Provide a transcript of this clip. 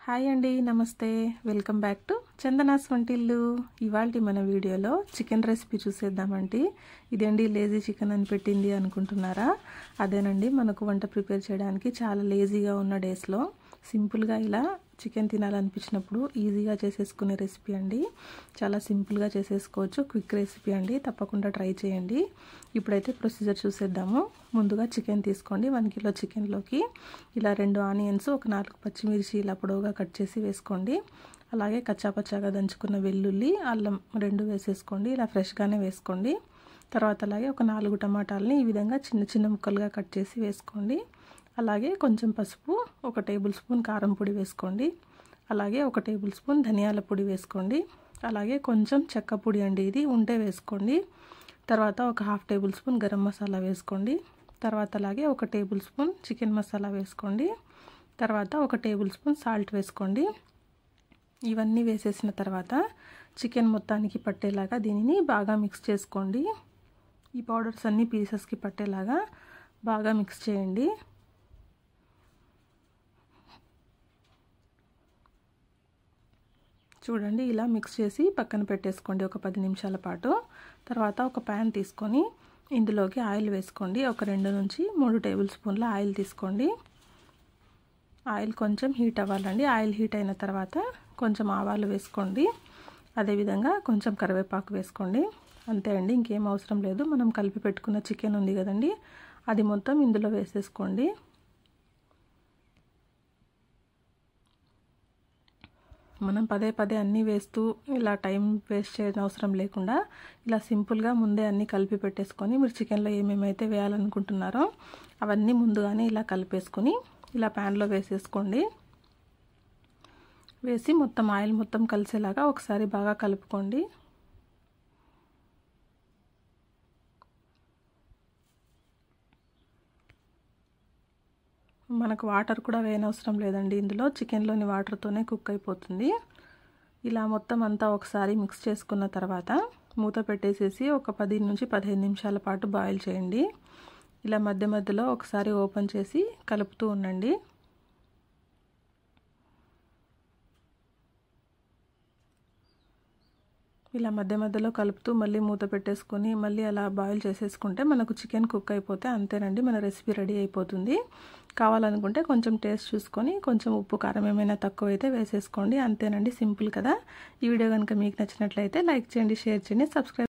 Hi అండి, నమస్తే. Welcome back to Chandana's వంటిల్లు. ఇవాల్టి మన వీడియోలో చికెన్ రెసిపీ చూసేద్దామండి. ఇదేంటి లేజీ చికెన్ అని పెట్టింది అనుకుంటున్నారా? అదేనండి, మనకు వంట ప్రిపేర్ చేయడానికి చాలా లేజీగా ఉన్న డేస్లో సింపుల్గా ఇలా చికెన్ తినాలనిపించినప్పుడు ఈజీగా చేసేసుకునే రెసిపీ అండి. చాలా సింపుల్గా చేసేసుకోవచ్చు, క్విక్ రెసిపీ అండి. తప్పకుండా ట్రై చేయండి. ఇప్పుడైతే ప్రొసీజర్ చూసేద్దాము. ముందుగా చికెన్ తీసుకోండి. 1 కిలో చికెన్లోకి ఇలా 2 ఆనియన్స్, ఒక 4 పచ్చిమిర్చి ఇలా పొడవుగా కట్ చేసి వేసుకోండి. అలాగే కచ్చాపచ్చాగా దంచుకున్న వెల్లుల్లి, అల్లం 2 వేసేసుకోండి. ఇలా ఫ్రెష్గానే వేసుకోండి. తర్వాత అలాగే ఒక 4 టమాటాలని ఈ విధంగా చిన్న చిన్న ముక్కలుగా కట్ చేసి వేసుకోండి. అలాగే కొంచెం పసుపు, 1 టేబుల్ స్పూన్ కారం పొడి వేసుకోండి. అలాగే 1 టేబుల్ స్పూన్ ధనియాల పొడి వేసుకోండి. అలాగే కొంచెం చెక్క పొడి అండి, ఇది ఉంటే వేసుకోండి. తర్వాత ఒక 1/2 టేబుల్ స్పూన్ గరం మసాలా వేసుకోండి. తర్వాత అలాగే 1 టేబుల్ స్పూన్ చికెన్ మసాలా వేసుకోండి. తర్వాత 1 టేబుల్ స్పూన్ సాల్ట్ వేసుకోండి. ఇవన్నీ వేసేసిన తర్వాత చికెన్ మొత్తానికి పట్టేలాగా దీనిని బాగా మిక్స్ చేసుకోండి. ఈ పౌడర్స్ అన్నీ పీసెస్కి పట్టేలాగా బాగా మిక్స్ చేయండి. చూడండి, ఇలా మిక్స్ చేసి పక్కన పెట్టేసుకోండి ఒక 10 నిమిషాల పాటు. తర్వాత ఒక ప్యాన్ తీసుకొని ఇందులోకి ఆయిల్ వేసుకోండి. ఒక 2 నుంచి 3 టేబుల్ స్పూన్ల ఆయిల్ తీసుకోండి. ఆయిల్ కొంచెం హీట్ అవ్వాలండి. ఆయిల్ హీట్ అయిన తర్వాత కొంచెం ఆవాలు వేసుకోండి. అదేవిధంగా కొంచెం కరివేపాకు వేసుకోండి. అంతే అండి, ఇంకేం అవసరం లేదు. మనం కలిపి పెట్టుకున్న చికెన్ ఉంది కదండి, అది మొత్తం ఇందులో వేసేసుకోండి. మనం పదే పదే అన్నీ వేస్తూ ఇలా టైం వేస్ట్ చేయడం అవసరం లేకుండా ఇలా సింపుల్గా ముందే అన్నీ కలిపి పెట్టేసుకొని మీరు చికెన్లో ఏమేమైతే వేయాలనుకుంటున్నారో అవన్నీ ముందుగానే ఇలా కలిపేసుకొని ఇలా ప్యాన్లో వేసేసుకోండి. వేసి మొత్తం ఆయిల్ మొత్తం కలిసేలాగా ఒకసారి బాగా కలుపుకోండి. మనకు వాటర్ కూడా వేయనవసరం లేదండి, ఇందులో చికెన్లోని వాటర్తోనే కుక్ అయిపోతుంది. ఇలా మొత్తం అంతా ఒకసారి మిక్స్ చేసుకున్న తర్వాత మూత పెట్టేసేసి ఒక 10 నుంచి 15 నిమిషాల పాటు బాయిల్ చేయండి. ఇలా మధ్య మధ్యలో ఒకసారి ఓపెన్ చేసి కలుపుతూ ఉండండి. ఇలా మధ్య మధ్యలో కలుపుతూ మళ్ళీ మూత పెట్టేసుకొని మళ్ళీ అలా బాయిల్ చేసేసుకుంటే మనకు చికెన్ కుక్ అయిపోతే అంతేనండి, మన రెసిపీ రెడీ అయిపోతుంది. కావాలనుకుంటే కొంచెం టేస్ట్ చూసుకొని కొంచెం ఉప్పు కారం ఏమైనా తక్కువ అయితే వేసేసుకోండి. అంతేనండి, సింపుల్ కదా. ఈ వీడియో కనుక మీకు నచ్చినట్లయితే లైక్ చేయండి, షేర్ చేయండి, సబ్స్క్రైబ్